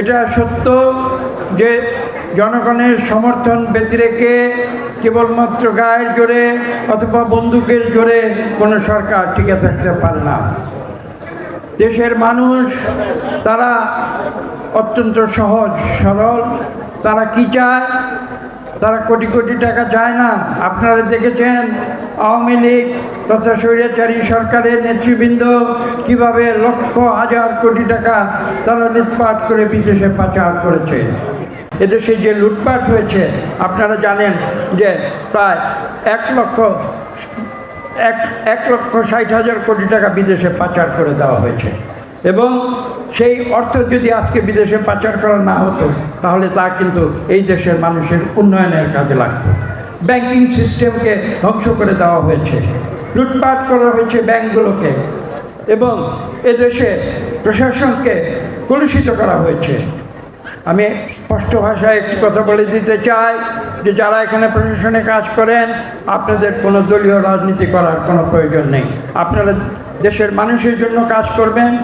এটা সত্য যে জনগণের সমর্থন ব্যতি রেখে কেবলমাত্র গায়ের জোরে অথবা বন্দুকের জোরে কোনো সরকার টিকে থাকতে পারে না। দেশের মানুষ তারা অত্যন্ত সহজ সরল। তারা কি চায়? তারা কোটি কোটি টাকা চায় না। আপনারা দেখেছেন আওয়ামী লীগ তথা স্বৈরাচারী সরকারের নেতৃবৃন্দ কিভাবে লক্ষ হাজার কোটি টাকা তারা লুটপাট করে বিদেশে পাচার করেছে। এদেশে যে লুটপাট হয়েছে আপনারা জানেন যে প্রায় 1,60,000 কোটি টাকা বিদেশে পাচার করে দেওয়া হয়েছে, এবং সেই অর্থ যদি আজকে বিদেশে পাচার করা না হতো তাহলে তা কিন্তু এই দেশের মানুষের উন্নয়নের কাজে লাগতো। ব্যাংকিং সিস্টেমকে ধ্বংস করে দেওয়া হয়েছে, লুটপাট করা হয়েছে ব্যাংকগুলোকে, এবং এদেশে প্রশাসনকে কলুষিত করা হয়েছে। আমি স্পষ্ট ভাষায় একটি কথা বলে দিতে চাই যে যারা এখানে প্রশাসনে কাজ করেন, আপনাদের কোনো দলীয় রাজনীতি করার কোনো প্রয়োজন নেই। আপনারা দেশের মানুষের জন্য কাজ করবেন।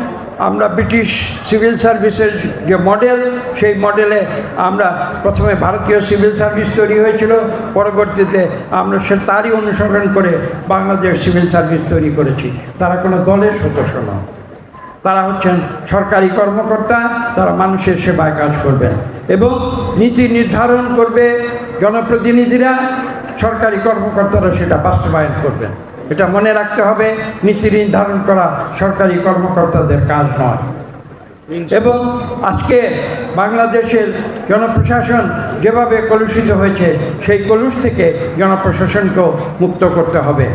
আমরা ব্রিটিশ সিভিল সার্ভিসের যে মডেল, সেই মডেলে আমরা প্রথমে ভারতীয় সিভিল সার্ভিস তৈরি হয়েছিল, পরবর্তীতে আমরা তারই অনুসরণ করে বাংলাদেশ সিভিল সার্ভিস তৈরি করেছি। তারা কোনো দলের সদস্য নয়, তারা হচ্ছেন সরকারি কর্মকর্তা। তারা মানুষের সেবায় কাজ করবেন এবং নীতি নির্ধারণ করবে জনপ্রতিনিধিরা, সরকারি কর্মকর্তারা সেটা বাস্তবায়ন করবেন। এটা মনে রাখতে হবে, নীতি নির্ধারণ করা সরকারি কর্মকর্তাদের কাজ নয়। এবং আজকে বাংলাদেশের জনপ্রশাসন যেভাবে কলুষিত হয়েছে, সেই কলুষ থেকে জনপ্রশাসনকেও মুক্ত করতে হবে।